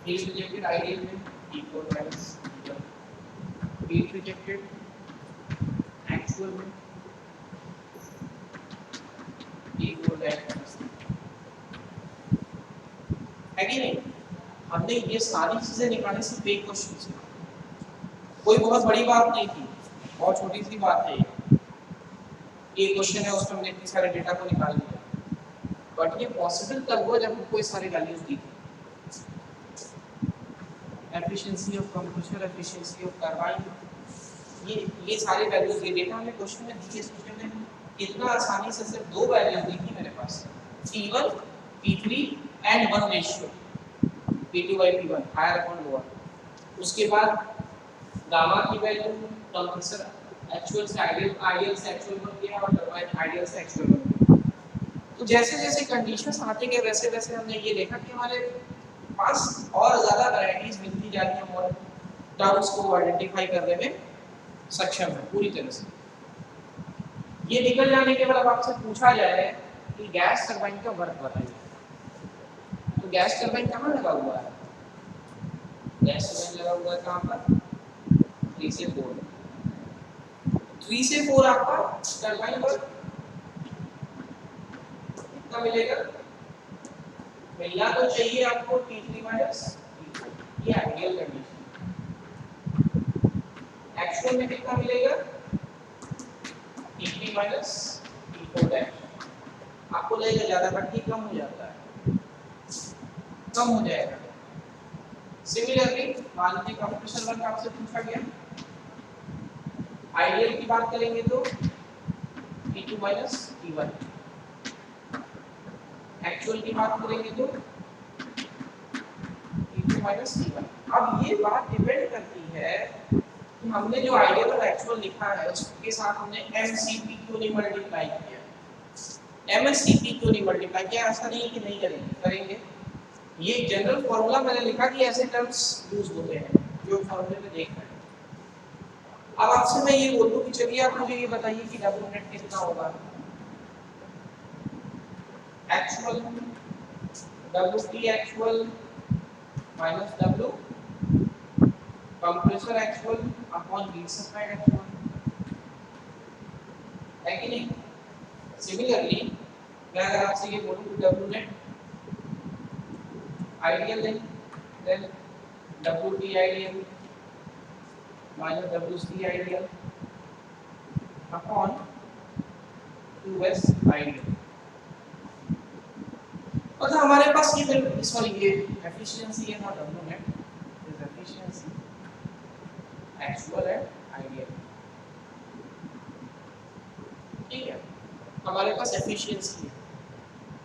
हीट रिजेक्टेड आइडियल में T4 minus T1, heat rejected actual में T4 डैश। है कि नहीं? हमने ये सारी चीजें निकाली सिर्फ एक क्वेश्चन से, कोई बहुत बड़ी बात नहीं थी, बहुत छोटी सी बात है। ये क्वेश्चन है उसमें हमने इतने सारे डेटा को निकाल लिया, बट ये पॉसिबल तब हुआ जब हमको ये सारी वैल्यूज दी थी। Efficiency of compressor, efficiency of turbine, ये सारी वैल्यूज ये डेटा हमें क्वेश्चन में दी। इस क्वेश्चन में इतना आसानी से सिर्फ दो वैल्यूज दी थी मेरे पास, T1 T3 and 1 ratio P2/P1 higher upon lower. उसके बाद गामा की वैल्यू, कंप्रेसर एक्चुअल से आइडियल से एक्चुअल बन गया और टरबाइन आइडियल से एक्चुअल बन गया। तो जैसे जैसे कंडीशंस आते गए वैसे वैसे हमने ये देखा कि हमारे पास और ज़्यादा वैरायटीज मिलती जा रही हैं और टर्म्स को आइडेंटिफाई करने में सक्षम है पूरी तरह से। ये निकल जाने के बाद आपसे पूछा जाए कि गैस टरबाइन का वर्क बताइए, तो गैस टरबाइन कहाँ लगा हुआ है? गैस टरबाइन लगा हुआ है कहाँ पर? 3 से 4, 3 से 4 आपका टरबाइन वर्क कितना मिलेगा? मिलना तो चाहिए आपको T3 माइनस T4, ये आइडियल कंडीशन। एक्चुअल में कितना मिलेगा? T3 minus T4 dash. आपको लगेगा ज्यादा, बट ये कम हो जाता है, कम हो जाएगा। सिमिलरली मान लीजिए कंप्रेसर वर्क आपसे पूछा गया, आइडियल की बात करेंगे तो T2 माइनस T1, एक्चुअल की बात करेंगे तो T2 माइनस T1। अब ये बात डिपेंड करती है हमने जो आइडियल और एक्चुअल लिखा है उसके साथ हमने एमसीपी क्यों नहीं मल्टीप्लाई किया? एमसीपी क्यों नहीं मल्टीप्लाई किया? ऐसा नहीं है कि नहीं करेंगे, करेंगे। ये जनरल फॉर्मूला मैंने लिखा कि ऐसे टर्म्स यूज होते हैं जो फॉर्मूले में देख रहे हैं। अब आपसे मैं ये बोलूं कि चलिए आप मुझे ये बताइए कि डब्ल्यू नेट कितना होगा? Actual W T actual minus W compressor actual upon heat supplied actual, है कि नहीं? सिमिलरली मैं अगर आपसे ये बोलूं कि डब्ल्यू नेट आइडियल है, then W T ideal minus W C ideal upon US ideal. मतलब हमारे पास ये सॉरी ये एफिशिएंसी है ना W net is efficiency actual and ideal, ठीक है? हमारे पास एफिशिएंसी है,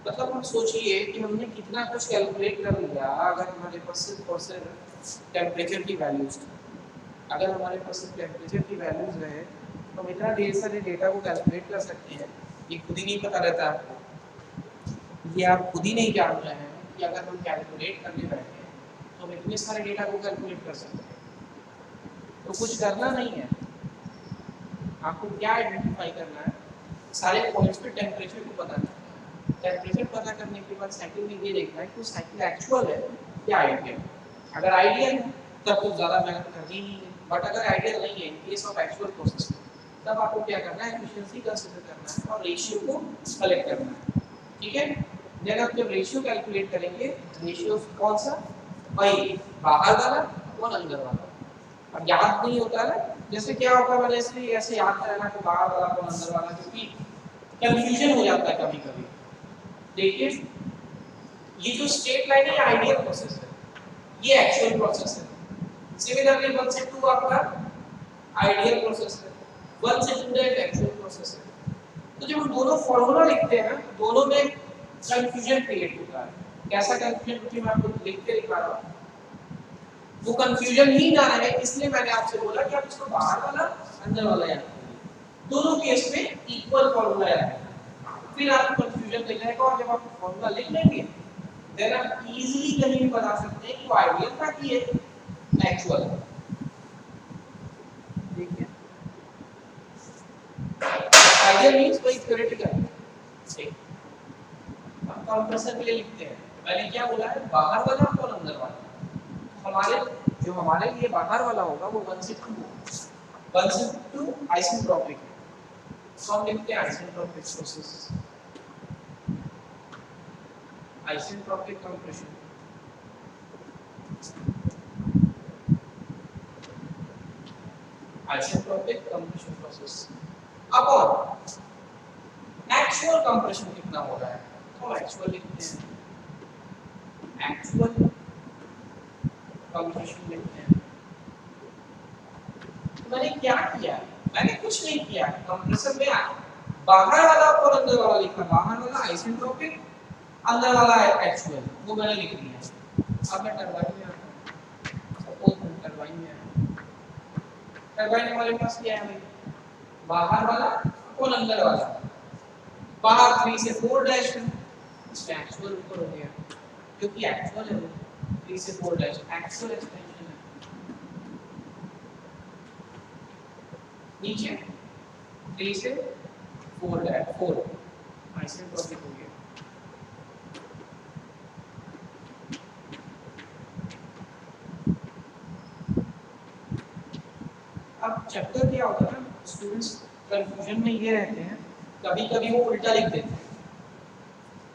मतलब हम सोचिए कि हमने कितना कुछ कैलकुलेट कर लिया अगर हमारे पास सिर्फ और सिर्फ टेम्परेचर की वैल्यूज थी। अगर हमारे पास सिर्फ टेम्परेचर की वैल्यूज रहे तो हम इतना ढेर सारे डेटा को कैलकुलेट कर सकते हैं, ये खुद ही नहीं पता रहता आपको, ये आप खुद ही नहीं जान रहे हैं कि अगर हम कैलकुलेट करने बैठे तो हम इतने सारे डेटा को कैलकुलेट कर सकते हैं। तो कुछ करना नहीं है, आपको क्या आइडेंटिफाई करना है? सारे पॉइंट्स पे टेम्परेचर को पता करना है। टेम्परेचर पता करने के बाद साइकिल में ये देखना है कि साइकिल एक्चुअल है या आइडियल। अगर आइडियल है तब तो ज़्यादा मेहनत करनी ही है, बट अगर आइडियल नहीं है in case of actual process तब आपको क्या करना है? एफिशिएंसी कंसीडर करना है और रेशियो को कलेक्ट करना है, ठीक है? देन आप जब रेशियो कैलकुलेट करेंगे, रेशियो कौन सा? वही बाहर वाला और अंदर वाला। अब याद नहीं होता है, जैसे क्या होगा मैंने इसलिए ऐसे याद करना कि बाहर वाला और अंदर वाला, क्योंकि कंफ्यूजन हो जाता है कभी कभी। देखिए ये जो स्ट्रेट लाइन है ये आइडियल प्रोसेस है, ये एक्चुअल प्रोसेस है। सिमिलरली 1 से 2 आपका आइडियल प्रोसेस है, 1 से 2 एक एक्चुअल प्रोसेस है। तो जब हम दोनों फॉर्मूला लिखते हैं ना दोनों में कंफ्यूजन क्रिएट होता है। कैसा कंफ्यूजन? क्योंकि मैं आपको लिख के दिखा रहा हूं, वो कंफ्यूजन ही ना रहे इसलिए मैंने आपसे बोला कि आप इसको बाहर वाला अंदर वाला याद करिए, दोनों केस में इक्वल फॉर्मूला याद करिए, फिर आपको कंफ्यूजन नहीं रहेगा। और जब आप फॉर्मूला लिख लेंगे देन आप इजीली कहीं भी बता सकते हैं कि वो आइडियल था कि ये एक्चुअल है। देखिए आइडियल मींस कोई थ्योरेटिकल, ठीक। हम कंप्रेसर के लिए लिखते हैं, मैंने क्या बोला है? बाहर वाला और अंदर वाला। हमारे लिए बाहर वाला होगा वो 1 से 2 आइसेंट्रोपिक है। तो हम लिखते हैं isentropic process, isentropic compression, isentropic compression process. अब और एक्चुअल कंप्रेशन कितना हो रहा है तो एक्चुअल लिखते हैं, एक्चुअल कंप्रेशन लिखते हैं। तो मैंने क्या किया? मैंने कुछ नहीं किया, कंप्रेसर में बाहर वाला और अंदर वाला लिखा, बाहर वाला आइसेंट्रोपिक अंदर वाला एक्चुअल, वो मैंने लिख दिया। अब मैं टरबाइन में आता हूं, सपोज मैं टरबाइन में आया, टरबाइन हमारे पास क्या है? बाहर वाला और अंदर वाला, बाहर 3 से 4 डैश है, इसमें एक्चुअल ऊपर हो गया क्योंकि एक्चुअल है, 3 से 4 डैश एक्चुअल एक्सपेंशन है, नीचे 3 से 4 डैश 4 आइसेंट्रोपिक हो गया। अब चैप्टर क्या होता है ना, स्टूडेंट्स कंफ्यूजन में ये रहते हैं, कभी-कभी वो उल्टा लिख देते हैं,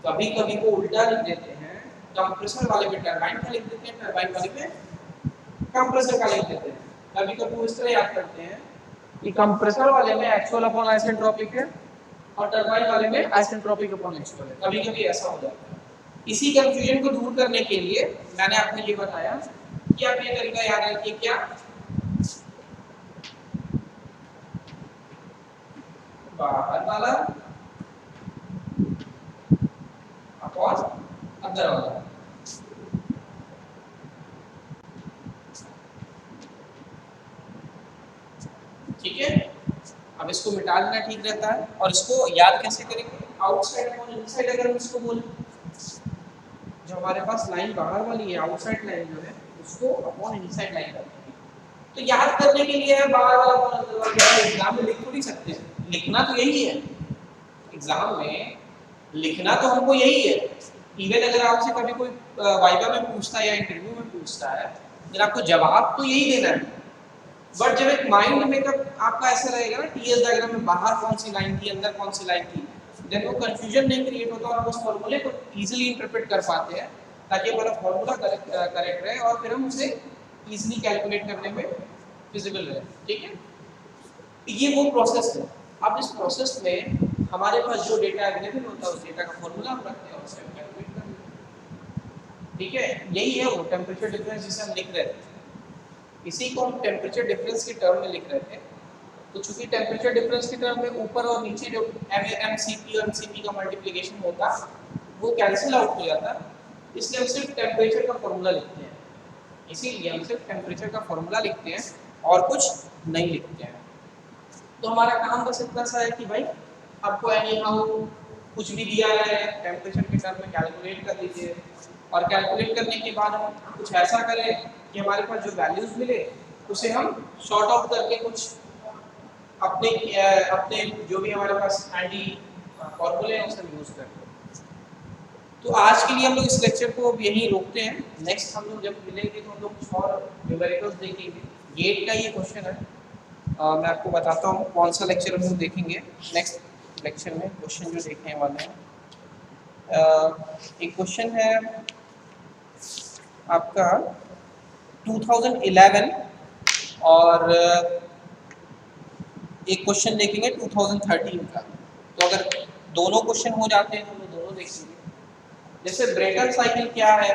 कभी-कभी वो उल्टा लिख देते हैं, कंप्रेसर वाले पे टरबाइन का लिख देते हैं, टरबाइन वाले पे कंप्रेसर का लिख देते हैं। कभी-कभी वो इस तरह याद करते हैं कि कंप्रेसर वाले में एक्चुअल अपॉन आइसेंट्रोपिक है और टरबाइन वाले में आइसेंट्रोपिक अपॉन एक्चुअल है, कभी-कभी ऐसा हो जाता है। इसी कंफ्यूजन को दूर करने के लिए मैंने आपको ये बताया कि आप ये तरीका याद रखिए, क्या बाहर वाला अपॉन अंदर वाला। इसको मिटा देना ठीक रहता है। और इसको याद कैसे करेंगे, आउटसाइड अपॉन इनसाइड अगर हम इसको बोले, जो हमारे पास लाइन बाहर वाली है आउटसाइड लाइन जो है उसको अपॉन इनसाइड लाइन करते हैं। तो याद करने के लिए है बाहर वाला अपॉन अंदर वाला, एग्जाम में लिख तो नहीं सकते, लिखना तो यही है एग्जाम में, लिखना तो हमको यही है। इवन अगर आपसे कभी कोई वाइवा में पूछता है या इंटरव्यू में पूछता है, फिर आपको जवाब तो यही देना है, बट जब एक माइंड मेकअप आपका ऐसा रहेगा ना टीएस डायग्राम में बाहर कौन सी लाइन थी अंदर कौन सी लाइन थी, देन वो कंफ्यूजन नहीं क्रिएट होता और हम उस फॉर्मूले को इजीली इंटरप्रेट कर पाते हैं, ताकि हमारा फॉर्मूला करेक्ट रहे और फिर हम उसे इजीली कैलकुलेट करने में फिजिबल रहे। ठीक है, ये वो प्रोसेस है। अब इस प्रोसेस में हमारे पास जो डेटा अवेलेबल होता है उस डेटा का फॉर्मूला हम रखते हैं और उसे कैलकुलेट करते हैं। ठीक है, यही है वो टेम्परेचर डिफरेंस जिसे हम लिख रहे थे, इसी को हम टेम्परेचर डिफरेंस के टर्म में लिख रहे थे। तो चूंकि टेम्परेचर डिफरेंस के टर्म में ऊपर और नीचे जो एमसीपी और एमसीपी का मल्टीप्लिकेशन होता वो कैंसिल आउट हो जाता, इसलिए हम सिर्फ टेम्परेचर का फॉर्मूला लिखते हैं, इसीलिए हम सिर्फ टेम्परेचर का फॉर्मूला लिखते हैं और कुछ नहीं लिखते हैं। तो हमारा काम बस इतना सा है कि भाई आपको एनी हाउ कुछ भी दिया है टेम्परेचर के टर्म में कैलकुलेट कर लीजिए, और कैलकुलेट करने के बाद हम कुछ ऐसा करें कि हमारे पास जो वैल्यूज मिले उसे हम शॉर्ट आउट करके कुछ अपने अपने जो भी हमारे पास हैंडी फॉर्मूले हैं उसे यूज करते हैं। तो आज के लिए हम लोग इस लेक्चर को अब यहीं रोकते हैं, नेक्स्ट हम लोग जब मिलेंगे तो हम लोग कुछ और न्यूमेरिकल्स देखेंगे। गेट का ये क्वेश्चन है, मैं आपको बताता हूँ कौन सा लेक्चर हम लोग देखेंगे नेक्स्ट लेक्चर में, क्वेश्चन जो देखने वाले हैं। एक क्वेश्चन है आपका 2011 और एक क्वेश्चन देखेंगे 2013 का। तो अगर दोनों क्वेश्चन हो जाते हैं तो हम लोग दोनों देखेंगे। जैसे ब्रेटन साइकिल क्या है,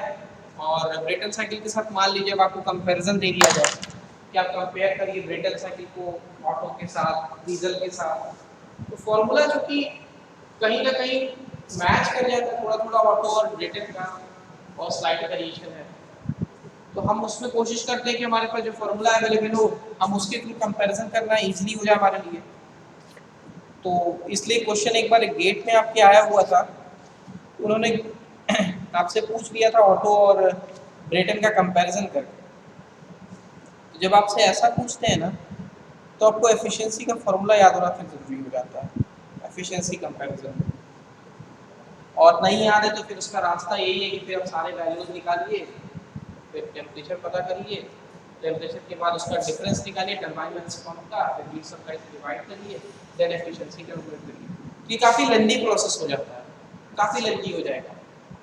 और ब्रेटन साइकिल के साथ मान लीजिए अब आपको कंपैरिजन दे दिया जाए कि आप कंपेयर करिए ब्रेटन साइकिल को ऑटो के साथ, डीजल के साथ, तो फॉर्मूला जो कि कहीं ना कहीं मैच कर जाता है, थोड़ा थोड़ा ऑटो और ब्रेटन का और स्लाइड वेरिएशन है, तो हम उसमें कोशिश करते हैं कि हमारे पास जो फॉर्मूला अवेलेबल हो हम उसके थ्रू कंपैरिजन करना इजीली हो जाए हमारे लिए। तो इसलिए क्वेश्चन एक बार गेट में आपके आया हुआ था, उन्होंने आपसे पूछ लिया था ऑटो और ब्रेटन का कंपैरिजन करके। तो जब आपसे ऐसा पूछते हैं ना तो आपको एफिशिएंसी का फॉर्मूला याद होना फिर जरूरी हो जाता है, एफिशिएंसी कंपैरिजन। और नहीं याद है तो फिर उसका रास्ता यही है कि फिर आप सारे वैल्यूज निकालिए, फिर टेम्परेचर पता करिए, टेम्परेचर के बाद उसका डिफरेंस निकालिए टरबाइन में रिस्पॉन्स का, फिर हीट सप्लाई से डिवाइड करिए, देन एफिशिएंसी कैलकुलेट करिए। तो ये काफ़ी लेंथी प्रोसेस हो जाता है, काफ़ी लेंथी हो जाएगा।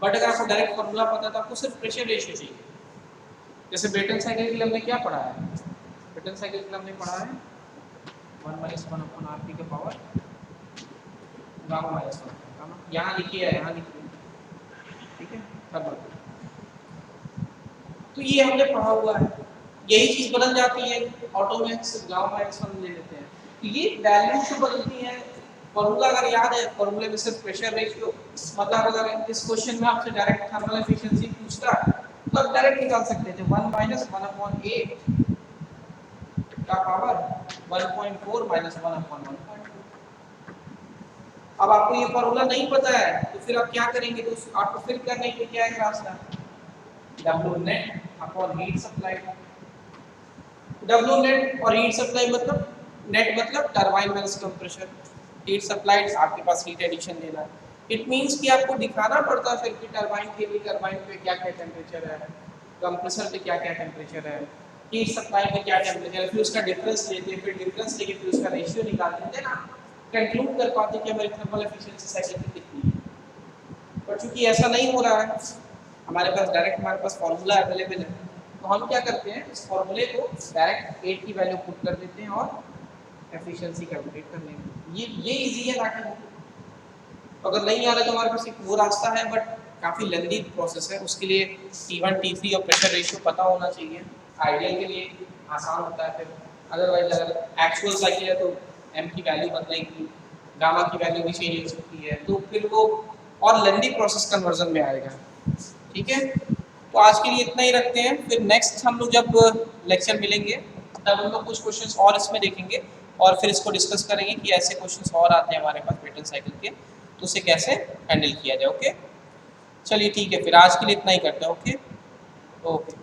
बट अगर आपको डायरेक्ट फॉर्मूला पता तो आपको सिर्फ प्रेशर रेशियो चाहिए। जैसे ब्रेटन साइकिल के लिए हमने क्या पढ़ा है, ब्रेटन साइकिल के लिए हमने पढ़ा है 1 - 1/RT के पावर गामा माइनस 1 गामा, यहाँ लिखिए या यहाँ लिखिए, ठीक है सब। तो ये हमने पढ़ा हुआ है, यही चीज बदल जाती है ऑटो में, सिर्फ गामा माइनस 1 ले लेते हैं। तो ये वैल्यू जो बदलती है, फॉर्मूला अगर याद है, फॉर्मूले में सिर्फ प्रेशर रेशियो, मतलब अगर इस क्वेश्चन में आपसे डायरेक्ट थर्मल एफिशिएंसी पूछता तो आप डायरेक्ट निकाल सकते थे 1 - 1/8 का पावर 1.4 - 1/1.2। अब आपको ये फॉर्मूला नहीं पता है तो फिर आप क्या करेंगे, तो आपको फिर करने के लिए क्या है रास्ता, W net upon heat supply. W net और हीट सप्लाई मतलब नेट मतलब turbine minus compressor, heat supplied आपके पास हीट एडिशन देना। इट मींस कि आपको दिखाना पड़ता है फिर कि टरबाइन के लिए टरबाइन पे क्या क्या टेंपरेचर है, कंप्रेसर पे क्या क्या टेंपरेचर है, हीट सप्लाई पे क्या टेंपरेचर है, फिर उसका डिफरेंस लेते हैं, फिर डिफरेंस लेके फिर उसका रेशियो निकालते हैं ना, कंक्लूड कर पाते कि हमारी थर्मल एफिशिएंसी साइकिल की कितनी है। पर चूंकि ऐसा नहीं हो रहा है, हमारे पास डायरेक्ट हमारे पास फॉर्मूला अवेलेबल है, तो हम क्या करते हैं इस फॉर्मूले को डायरेक्ट 8 की वैल्यू पुट कर देते हैं और एफिशिएंसी कैलकुलेट कर लेंगे। ये इजी है ना कि अगर नहीं आ रहा तो हमारे पास एक वो रास्ता है, बट काफ़ी लेंथी प्रोसेस है। उसके लिए T1 T3 और प्रेशर रेशियो पता होना चाहिए, आइडियल के लिए आसान होता है। फिर अदरवाइज अगर एक्चुअल साइकिल है तो m की वैल्यू बदलेगी, गामा की वैल्यू भी चेंज हो सकती है, तो फिर वो और लेंथी प्रोसेस कन्वर्जन में आएगा। ठीक है, तो आज के लिए इतना ही रखते हैं, फिर नेक्स्ट हम लोग जब लेक्चर मिलेंगे तब हम लोग कुछ क्वेश्चंस और इसमें देखेंगे और फिर इसको डिस्कस करेंगे कि ऐसे क्वेश्चंस और आते हैं हमारे पास ब्रेटन साइकिल के, तो उसे कैसे हैंडल किया जाए। ओके, चलिए ठीक है, फिर आज के लिए इतना ही करते हैं। Okay okay.